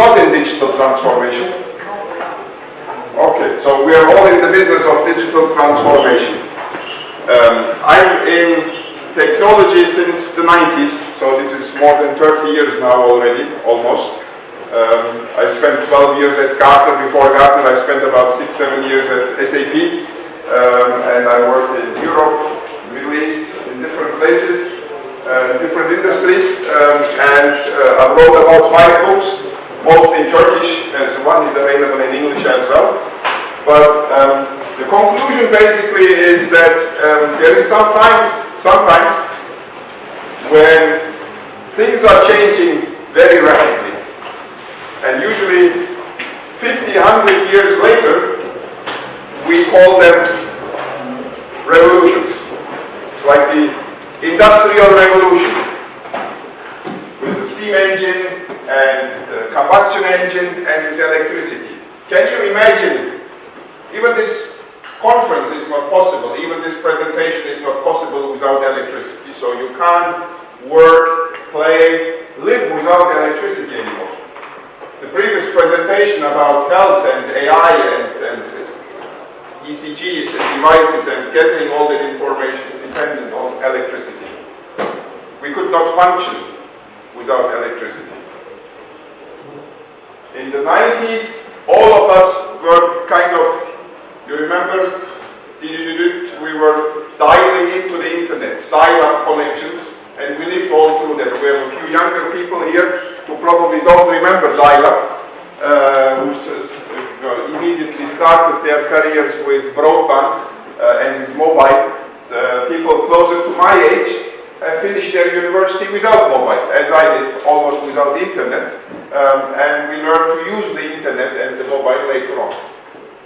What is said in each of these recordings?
not in digital transformation? Okay, so we are all in the business of digital transformation. I'm in technology since the 90s, so this is more than 30 years now already, almost. I spent 12 years at Gartner. Before Gartner, I spent about 6-7 years at SAP, and I worked in Europe, Middle East, in different places, different industries, and I wrote about 5 books, mostly in Turkish, and so one is available in English as well. But the conclusion basically is that there is sometimes when things are changing very rapidly, and usually 50, 100 years later, we call them revolutions. It's like the Industrial Revolution with the steam engine and the combustion engine and with electricity. Can you imagine, even this conference is not possible, even this presentation is not possible without electricity. So you can't work, play, live without electricity anymore. The previous presentation about health and AI and ECG devices and gathering all that information is dependent on electricity. We could not function without electricity. In the 90s, all of us were kind of, you remember, we were dialing into the internet, dial-up connections, and we lived all through that. We have a few younger people here who probably don't remember dial-up, who immediately started their careers with broadband and with mobile. People closer to my age have finished their university without mobile, as I did, almost without internet, and we learned to use the internet and the mobile later on.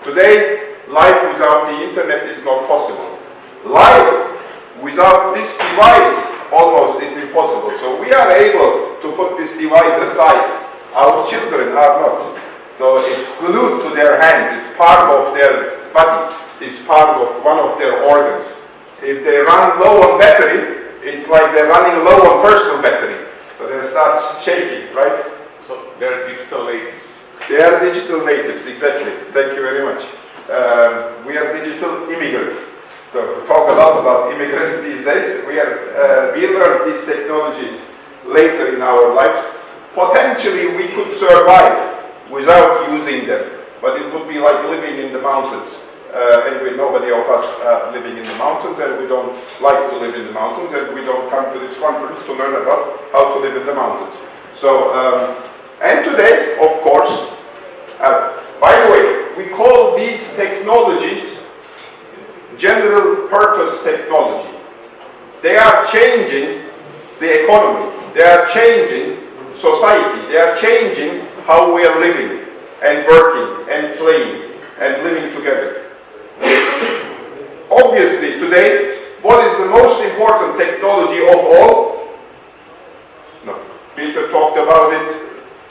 Today, life without the internet is not possible. Life without this device almost is impossible. So we are able to put this device aside. Our children are not. So it's glued to their hands. It's part of their body. It's part of one of their organs. If they run low on battery, it's like they're running low on personal battery. So they start shaking, right? So they're digital natives. They are digital natives, exactly. Thank you very much. We are digital immigrants. So we talk a lot about immigrants these days. We learned these technologies later in our lives. Potentially we could survive without using them, but it would be like living in the mountains. And nobody of us living in the mountains, and we don't like to live in the mountains, and we don't come to this conference to learn about how to live in the mountains. So, and today, of course, by the way, we call these technologies general purpose technology. They are changing the economy. They are changing society. They are changing how we are living and working and playing and living together. Obviously, today, what is the most important technology of all? No, Peter talked about it,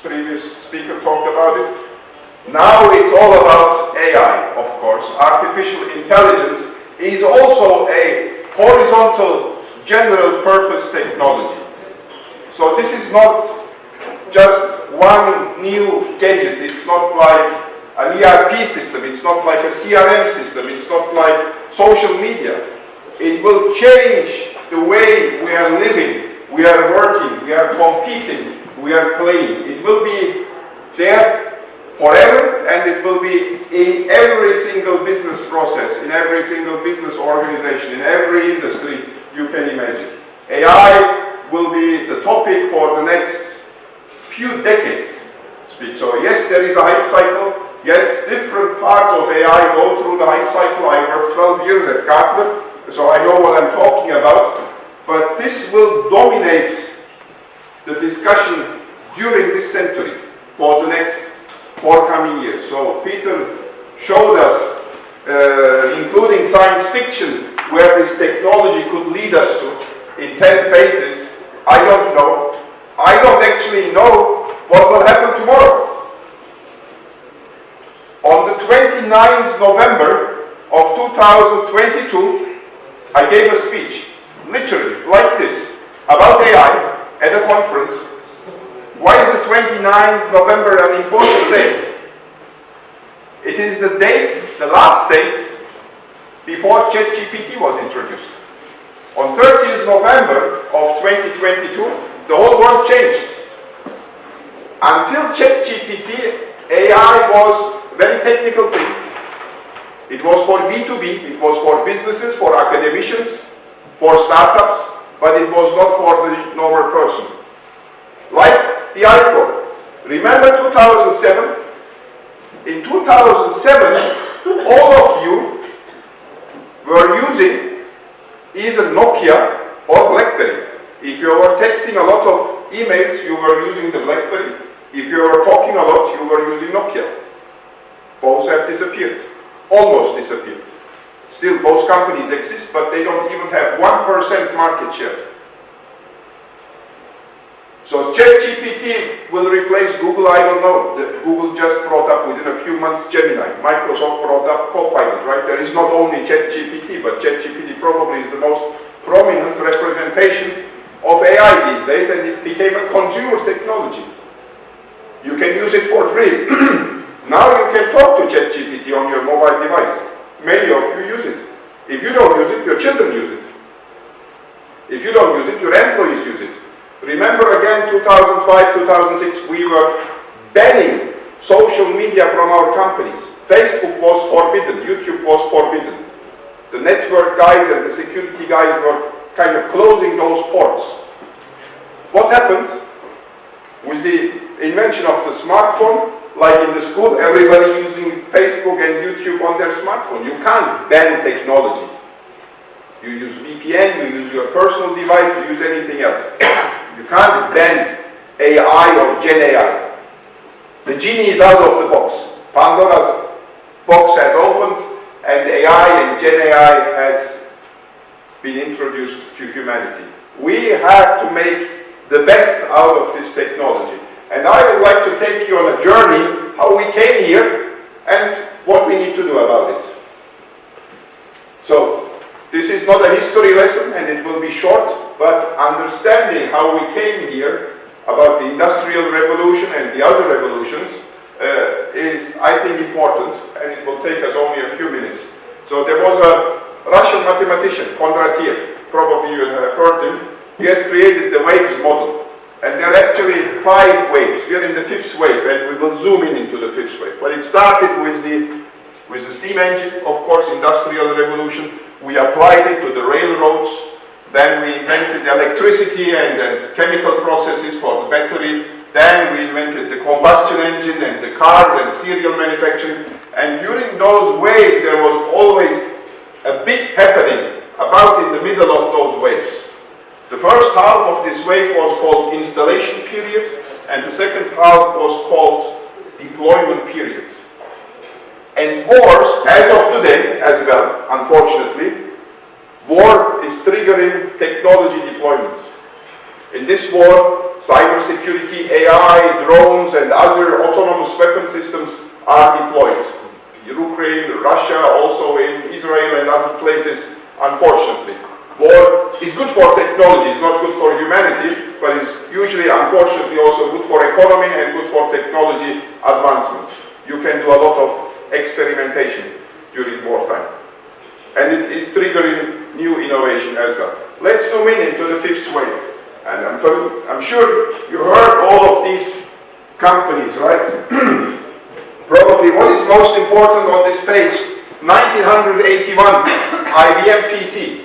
previous speaker talked about it. Now it's all about AI, of course. Artificial intelligence is also a horizontal general purpose technology. So this is not just one new gadget. It's not like an ERP system. It's not like a CRM system. It's not like social media. It will change the way we are living, we are working, we are competing, we are playing. It will be there forever, and it will be in every single business process, in every single business organization, in every industry you can imagine. AI will be the topic for the next few decades. So yes, there is a hype cycle. Yes, different parts of AI go through the hype cycle. I worked 12 years at Gartner, so I know what I'm talking about. But this will dominate the discussion during this century for the next forthcoming years. So Peter showed us, including science fiction, where this technology could lead us to in 10 phases. I don't know. I don't actually know what will happen tomorrow. On the 29th November of 2022, I gave a speech, literally like this, about AI at a conference Why is the 29th November an important date? It is the date, the last date, before ChatGPT was introduced. On 30th November of 2022, the whole world changed. Until ChatGPT, AI was a very technical thing. It was for B2B, it was for businesses, for academicians, for startups, but it was not for the normal person. Like the iPhone. Remember 2007? In 2007, all of you were using either Nokia or BlackBerry. If you were texting a lot of emails, you were using the BlackBerry. If you were talking a lot, you were using Nokia. Both have disappeared. Almost disappeared. Still, both companies exist, but they don't even have 1% market share. So ChatGPT will replace Google, I don't know. Google just brought up within a few months Gemini. Microsoft brought up Copilot, right? There is not only ChatGPT, but ChatGPT probably is the most prominent representation of AI these days, and it became a consumer technology. You can use it for free. Now you can talk to ChatGPT on your mobile device. Many of you use it. If you don't use it, your children use it. If you don't use it, your employees use it. Remember again, 2005, 2006, we were banning social media from our companies. Facebook was forbidden, YouTube was forbidden. The network guys and the security guys were kind of closing those ports. What happened? With the invention of the smartphone, like in the school, everybody using Facebook and YouTube on their smartphone. You can't ban technology. You use VPN, you use your personal device, you use anything else. You can't ban AI or Gen AI. The genie is out of the box. Pandora's box has opened, and AI and Gen AI has been introduced to humanity. We have to make the best out of this technology. And I would like to take you on a journey how we came here and what we need to do about it. So, this is not a history lesson and it will be short, but understanding how we came here about the Industrial Revolution and the other revolutions is, I think, important, and it will take us only a few minutes. So there was a Russian mathematician, Kondratiev, probably you have heard him. He has created the waves model. And there are actually 5 waves. We are in the 5th wave, and we will zoom in into the 5th wave. But it started with the steam engine, of course, Industrial Revolution. We applied it to the railroads. Then we invented electricity and chemical processes for the battery. Then we invented the combustion engine and the cars and cereal manufacturing. And during those waves, there was always a big happening about in the middle of those waves. The first half of this wave was called installation period, and the second half was called deployment period. And wars, as of today as well, unfortunately, war is triggering technology deployments. In this war, cybersecurity, AI, drones, and other autonomous weapon systems are deployed. Ukraine, Russia, also in Israel and other places, unfortunately. War is good for technology, it's not good for humanity, but it's usually, unfortunately, also good for economy and good for technology advancements. You can do a lot of experimentation during wartime. And it is triggering new innovation as well. Let's zoom in into the 5th wave. And I'm sure you heard all of these companies, right? Probably what is most important on this page, 1981, IBM PC.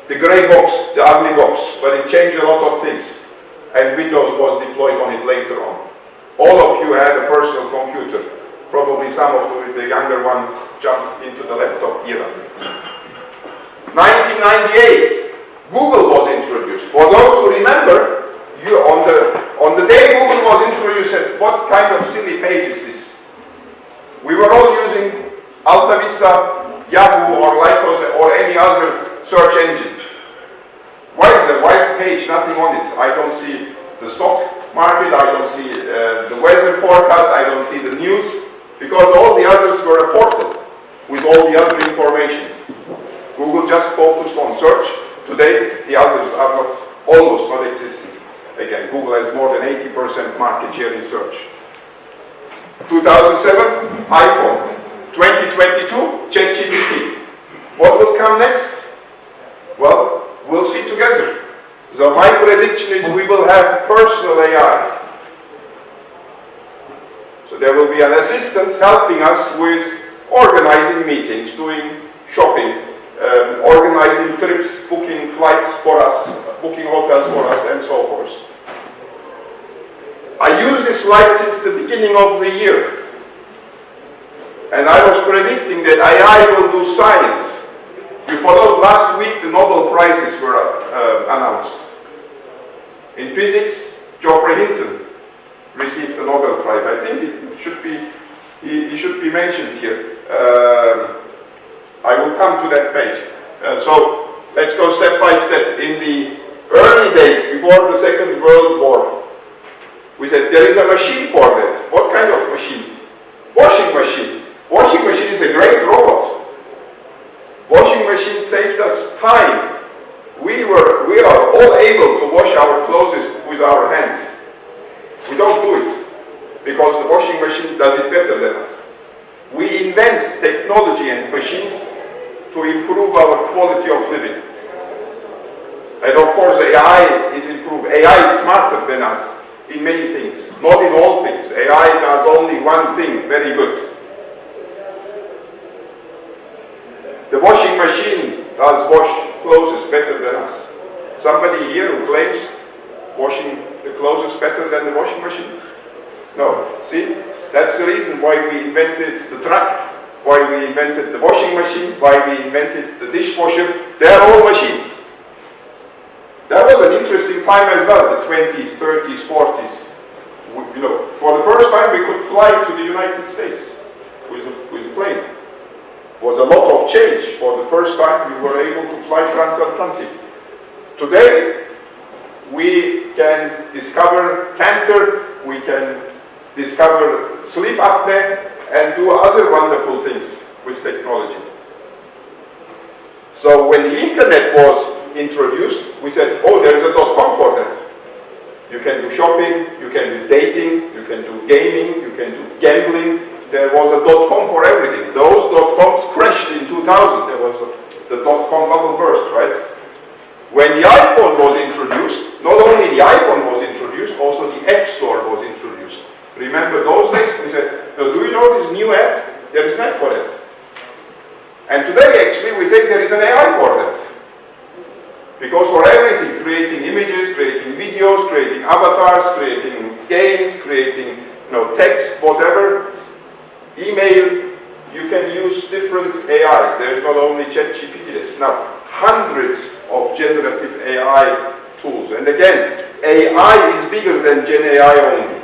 The grey box, the ugly box, but it changed a lot of things. And Windows was deployed on it later on. All of you had a personal computer. Probably some of the younger one jumped into the laptop era. 1998, Google was introduced. For those who remember, on the day Google was introduced, said, what kind of silly page is this? We were all using Alta Vista, Yahoo, or Lycos, or any other search engine. Why is the white page, nothing on it? I don't see the stock market, I don't see the weather forecast, I don't see the news, because all the others were a portal with all the other informations. Google just focused on search. Today, the others are almost not existent. Again, Google has more than 80% market share in search. 2007, iPhone. 2022, ChatGPT. What will come next? Well, we'll see together. So my prediction is we will have personal AI. So there will be an assistant helping us with organizing meetings, doing shopping, organizing trips, booking flights for us, booking hotels for us, and so forth. I use this slide since the beginning of the year. And I was predicting that AI will do science. You followed last week, the Nobel Prizes were announced. In physics, Geoffrey Hinton received the Nobel Prize. I think it should be, he should be mentioned here. I will come to that page. So let's go step by step. In the early days, before the Second World War, we said there is a machine for that. What kind of machines? Washing machine. Washing machine is a great robot. Washing machine saved us time. We are all able to wash our clothes with our hands. We don't do it because the washing machine does it better than us. We invent technology and machines to improve our quality of living. And of course AI is improved. AI is smarter than us in many things, not in all things. AI does only one thing very good. The washing machine does wash clothes better than us. Somebody here who claims washing the clothes is better than the washing machine? No. See, that's the reason why we invented the truck, why we invented the washing machine, why we invented the dishwasher. They are all machines. That was an interesting time as well, the 20s, 30s, 40s. You know, for the first time we could fly to the United States with a plane. It was a lot of change. For the first time we were able to fly transatlantic. Today we can discover cancer, we can discover sleep apnea and do other wonderful things with technology. So when the internet was introduced, we said, oh, there's a .com for that. You can do shopping, you can do dating, you can do gaming, you can do gambling. There was a .com for everything. Those .coms crashed in 2000. There was the .com bubble burst, right? When the iPhone was introduced, not only the iPhone was introduced, also the App Store was introduced. Remember those days? We said, no, do you know this new app? There is an app for that. And today, actually, we say there is an AI for that. Because for everything, creating images, creating videos, creating avatars, creating games, creating text, whatever, email, you can use different AIs. There's not only ChatGPT, there's now hundreds of generative AI tools. And again, AI is bigger than Gen AI only.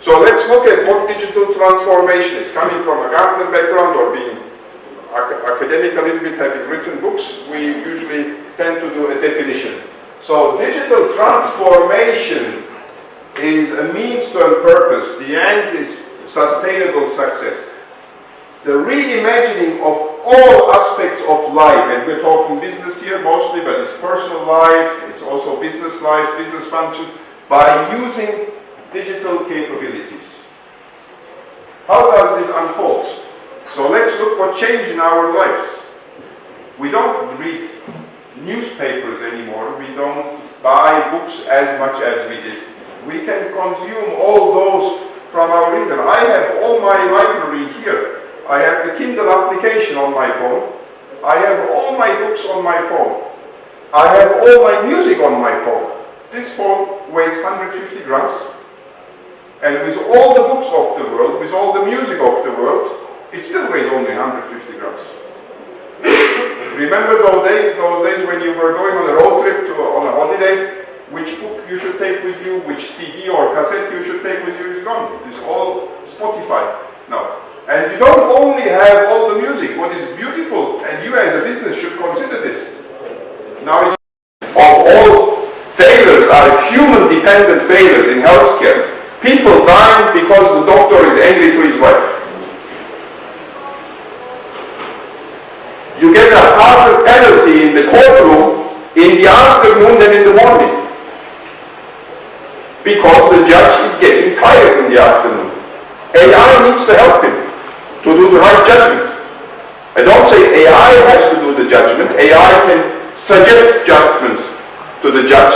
So let's look at what digital transformation is. Coming from a Gartner background or being academic a little bit, having written books, we usually tend to do a definition. So digital transformation is a means to a purpose. The end is sustainable success. The reimagining of all aspects of life, and we're talking business here mostly, but it's personal life, it's also business life, business functions, by using digital capabilities. How does this unfold? So let's look what changed in our lives. We don't read newspapers anymore. We don't buy books as much as we did. We can consume all those from our reader. I have all my library here. I have the Kindle application on my phone. I have all my books on my phone. I have all my music on my phone. This phone weighs 150 grams. And with all the books of the world, with all the music of the world, it still weighs only 150 grams. Remember those days when you were going on a road trip on a holiday? Which book you should take with you, which CD or cassette you should take with you is gone. It's all Spotify now. And you don't only have all the music. What is beautiful, and you as a business should consider this. Now, of all failures are human-dependent failures in healthcare. People die because the doctor is angry to his wife. You get a harder penalty in the courtroom in the afternoon than in the morning. because the judge is getting tired in the afternoon. AI needs to help him to do the right judgment. I don't say AI has to do the judgment. AI can suggest judgments to the judge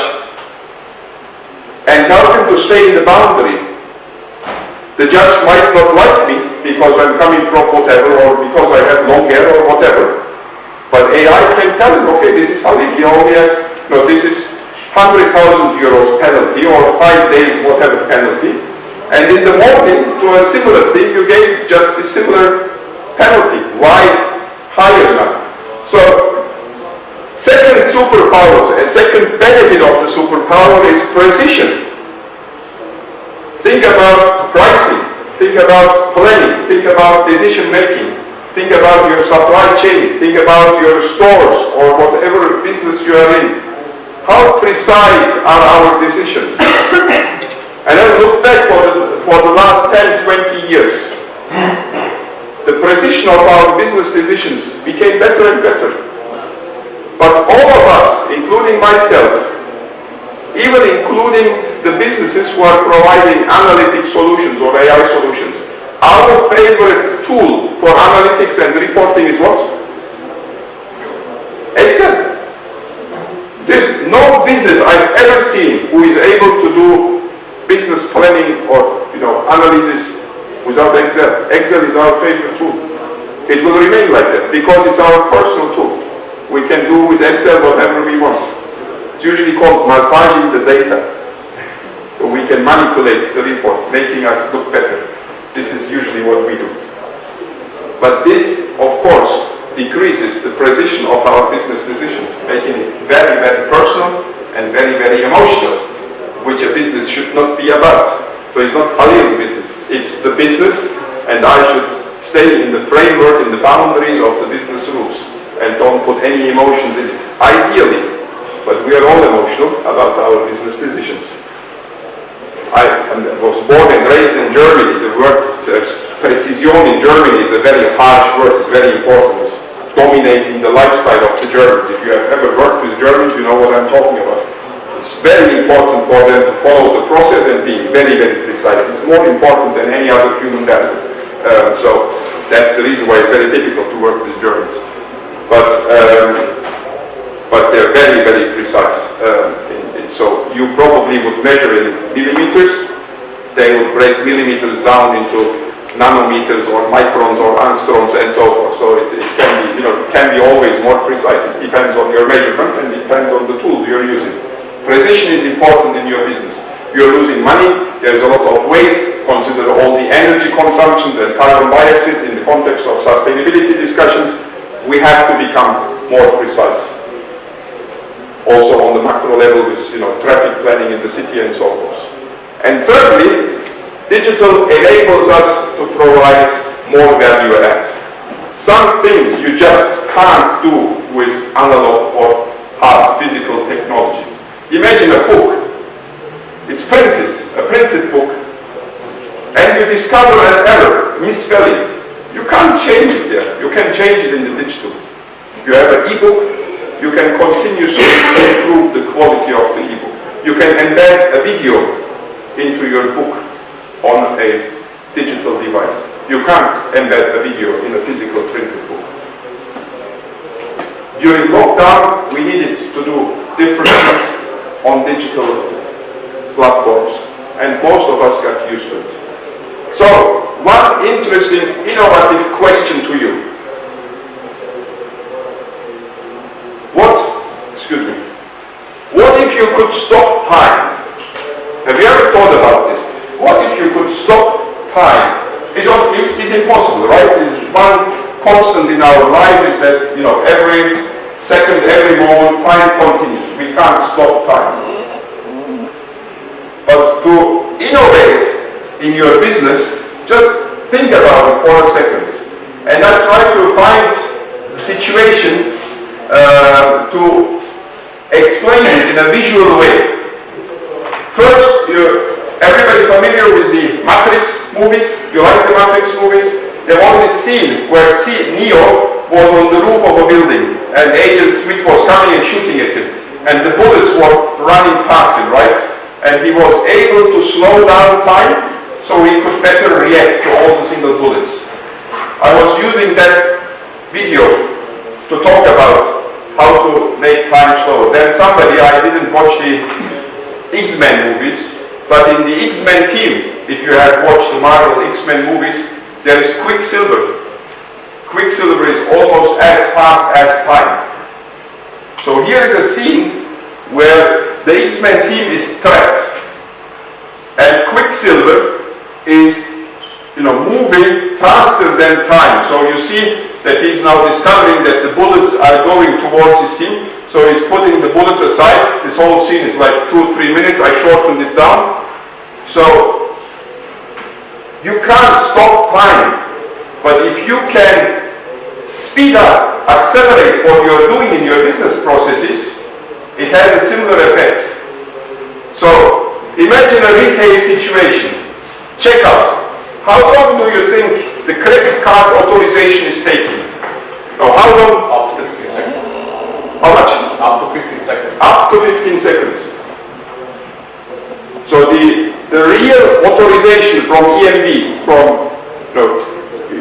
and help him to stay in the boundary. The judge might not like me because I'm coming from whatever, or because I have long hair or whatever. But AI can tell him, okay, this is Halil, he only has, no, this is 100,000 euros penalty, or 5 days whatever penalty. And in the morning, to a similar thing, you gave just a similar penalty. Why higher now? So, second superpower, a second benefit of the superpower is precision. Think about pricing, think about planning, think about decision making, think about your supply chain, think about your stores or whatever business you are in. How precise are our decisions? And then look back for the last 10, 20 years. The precision of our business decisions became better and better. But all of us, including myself, even including the businesses who are providing analytic solutions or AI solutions, our favorite tool for analytics and reporting is what? Excel. There's no business I've ever seen who is able to do business planning or analysis without Excel. Excel is our favorite tool. It will remain like that because it's our personal tool. We can do with Excel whatever we want. It's usually called massaging the data. So we can manipulate the report, making us look better. This is usually what we do. But this, of course, decreases the precision of our business decisions, making it very, very personal and very, very emotional, which a business should not be about. So it's not Halil's business, it's the business, and I should stay in the framework, in the boundaries of the business rules, and don't put any emotions in it. Ideally, but we are all emotional about our business decisions. I was born and raised in Germany. The word precision in Germany is a very harsh word, it's very important. It's dominating the lifestyle of the Germans. If you have ever worked with Germans, you know what I'm talking about. It's very important for them to follow the process and be very, very precise. It's more important than any other human value. So that's the reason why it's very difficult to work with Germans. But they're very, very precise. So you probably would measure in millimeters. They would break millimeters down into nanometers or microns or angstroms and so forth. So it can be, it can be always more precise. It depends on your measurement and it depends on the tools you're using. Precision is important in your business. You're losing money. There's a lot of waste. Consider all the energy consumptions and carbon dioxide in the context of sustainability discussions. We have to become more precise. Also on the macro level with traffic planning in the city and so forth. And thirdly, digital enables us to provide more value add. Some things you just can't do with analog or hard physical technology. Imagine a book. It's printed, a printed book, and you discover an error, misspelling. You can't change it there. You can change it in the digital. You have an e-book. You can continuously improve the quality of the ebook. You can embed a video into your book on a digital device. You can't embed a video in a physical printed book. During lockdown, we needed to do different things on digital platforms, and most of us got used to it. So, one interesting, innovative question to you. What if you could stop time? Have you ever thought about this? What if you could stop time? It's impossible, right? One constant in our life is that, every second, every moment, time continues. We can't stop time. But to innovate in your business, just think about it for a second. And I try to find a situation to explain this in a visual way. First, everybody familiar with the Matrix movies? You like the Matrix movies? There was this scene where Neo was on the roof of a building and Agent Smith was coming and shooting at him. And the bullets were running past him, right? and he was able to slow down time so he could better react to all the single bullets. I was using that video to talk about how to make time slower. Then somebody, I didn't watch the X-Men movies, but in the X-Men team, if you have watched the Marvel X-Men movies, there is Quicksilver. Quicksilver is almost as fast as time. So here is a scene where the X-Men team is trapped, and Quicksilver is moving faster than time. So you see that he's now discovering that the bullets are going towards his team. So he's putting the bullets aside. This whole scene is like 2 or 3 minutes. I shortened it down. So you can't stop time, but if you can speed up, accelerate what you're doing in your business processes, it has a similar effect. So imagine a retail situation. Checkout. How long do you think the credit card authorization is taking? No, how long? Up to 15 seconds. How much? Up to 15 seconds. Up to 15 seconds. So the real authorization from EMV, from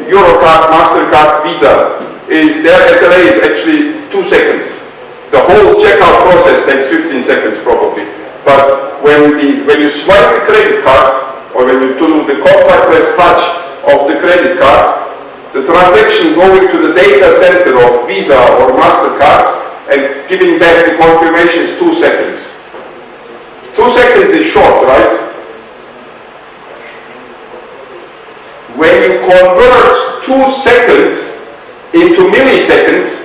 Eurocard, MasterCard, Visa, is their SLA is actually 2 seconds. The whole checkout process takes 15 seconds probably. But when you swipe the credit card, or when you do the contactless touch of the credit card, the transaction going to the data center of Visa or MasterCard and giving back the confirmation is 2 seconds. 2 seconds is short, right? When you convert 2 seconds into milliseconds,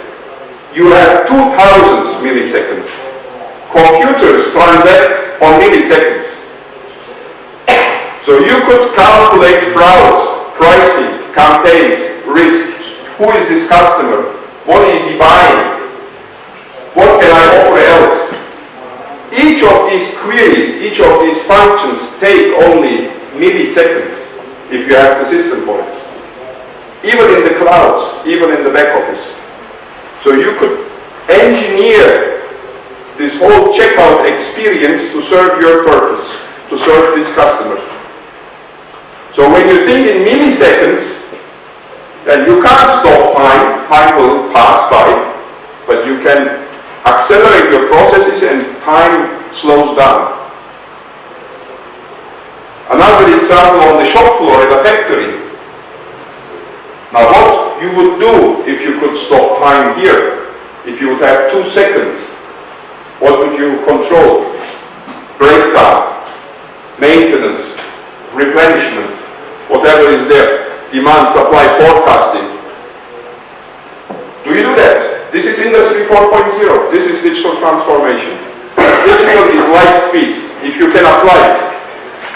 you have 2000 milliseconds. Computers transact on milliseconds. So you could calculate fraud, pricing, campaigns, risk. Who is this customer? What is he buying? What can I offer else? Each of these queries, each of these functions take only milliseconds if you have the system for it. Even in the cloud, even in the back office. So you could engineer this whole checkout experience to serve your purpose, to serve this customer. So when you think in milliseconds, then you can't stop time, time will pass by, but you can accelerate your processes and time slows down. Another example on the shop floor at a factory. Now what you would do if you could stop time here, if you would have 2 seconds, what would you control? Breakdown, maintenance, replenishment, whatever is there, demand, supply, forecasting. Do you do that? This is Industry 4.0. This is digital transformation. Digital is light speed. If you can apply it,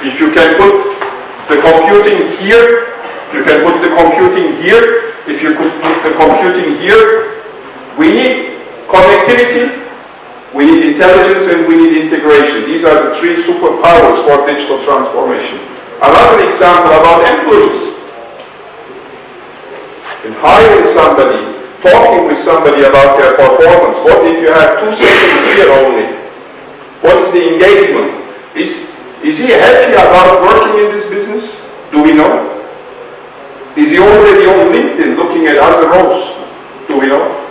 if you can put the computing here, if you can put the computing here, if you could put the computing here, we need connectivity, we need intelligence, and we need integration. These are the 3 superpowers for digital transformation. Another example about employees. In hiring somebody, talking with somebody about their performance. What if you have 2 seconds here only? What is the engagement? Is he happy about working in this business? Do we know? Is he already on LinkedIn looking at other roles? Do we know?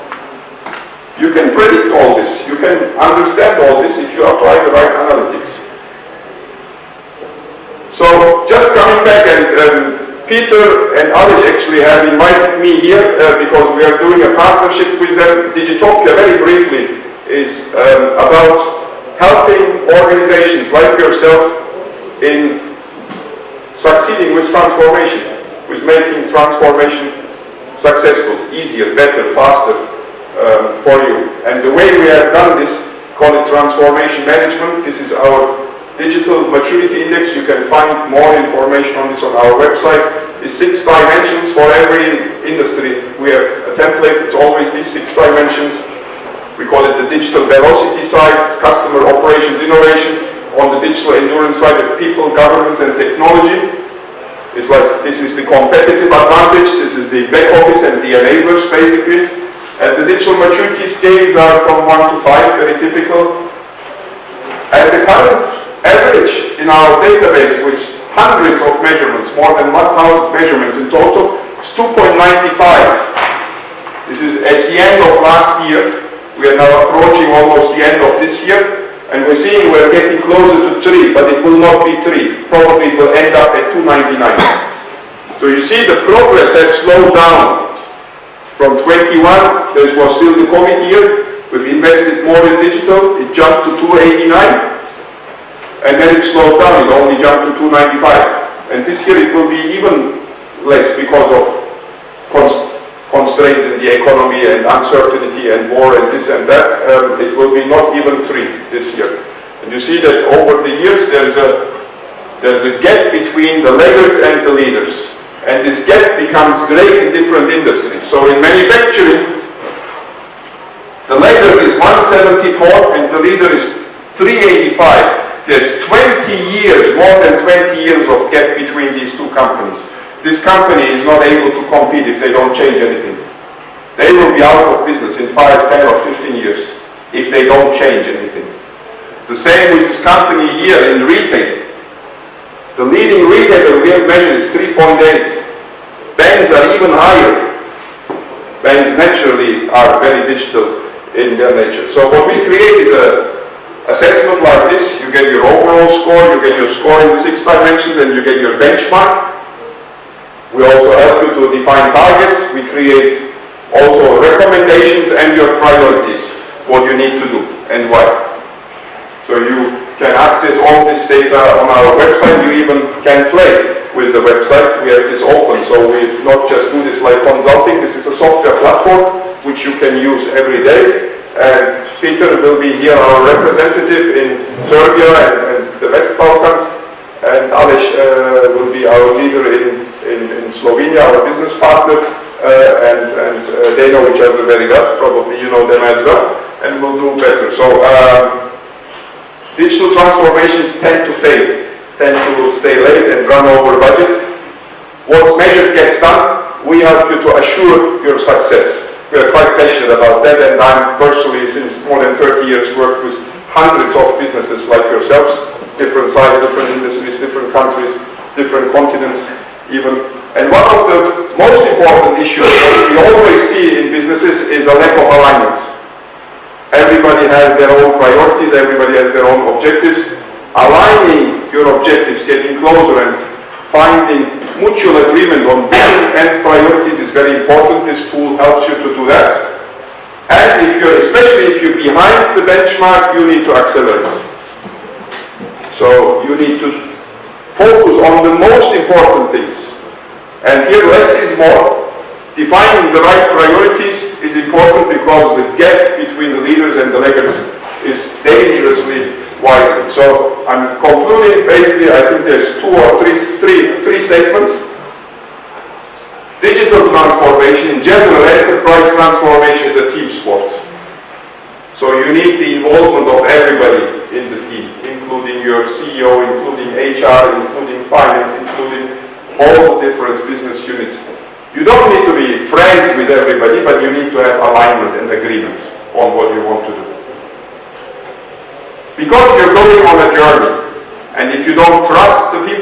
You can predict all this. You can understand all this if you apply the right analytics. So just coming back, and Peter and others actually have invited me here because we are doing a partnership with them. Digitopia, very briefly, is about helping organizations like yourself in succeeding with transformation, with making transformation successful, easier, better, faster for you. And the way we have done this, call it transformation management. This is our digital maturity index. You can find more information on this on our website. It's 6 dimensions for every industry. We have a template. It's always these 6 dimensions. We call it the digital velocity side, customer operations innovation. On the digital endurance side of people, governance, and technology. It's like this is the competitive advantage. This is the back office and the enablers, basically. And the digital maturity scales are from 1 to 5, very typical. And the current average in our database with hundreds of measurements, more than 1,000 measurements in total, is 2.95. This is at the end of last year. We are now approaching almost the end of this year, and we're seeing we're getting closer to 3, but it will not be 3. Probably it will end up at 2.99. So you see the progress has slowed down. From 21, there was still the COVID year. We've invested more in digital. It jumped to 2.89, and then it slowed down. It only jumped to 2.95. And this year it will be even less because of constraints in the economy and uncertainty and war and this and that. It will be not even 3 this year. And you see that over the years there's a gap between the laggards and the leaders. And this gap becomes great in different industries. So in manufacturing, the laggard is 174 and the leader is 385. There's 20 years, more than 20 years of gap between these two companies. This company is not able to compete if they don't change anything. They will be out of business in 5, 10 or 15 years if they don't change anything. The same with this company here in retail. The leading retailer we have measured is 3.8. Banks are even higher. Banks naturally are very digital in their nature. So what we create is an assessment like this. You get your overall score, you get your score in the 6 dimensions, and you get your benchmark. We also help you to define targets. We create also recommendations and your priorities, what you need to do and why. So you can access all this data on our website. You even can play with the website. We have this open, so we not just do this like consulting. This is a software platform which you can use every day. And Peter will be here, our representative in Serbia and the West Balkans. And Aleš will be our leader in Slovenia, our business partner. And they know each other very well. Probably you know them as well. And we'll do better. So digital transformations tend to fail, tend to stay late and run over budget. What's measured gets done. We help you to assure your success. We are quite passionate about that, and I'm personally, since more than 30 years, worked with hundreds of businesses like yourselves, different size, different industries, different countries, different continents even. And one of the most important issues that we always see in businesses is a lack of alignment. Everybody has their own priorities, everybody has their own objectives. Aligning your objectives, getting closer and finding mutual agreement on vision and priorities is very important. This tool helps you to do that. And especially if you're behind the benchmark, you need to accelerate. So you need to focus on the most important things. And here less is more. Defining the right priorities is important because the gap between the leaders and the laggards is dangerously widening. So I'm concluding, basically, I think there's three statements. Digital transformation, in general, enterprise transformation is a team sport. So you need the involvement of everybody in the team, including your CEO, including HR, including finance, including all the different business units. You don't need to be friends with everybody, but you need to have alignment and agreement on what you want to do. Because you're going on a journey, and if you don't trust the people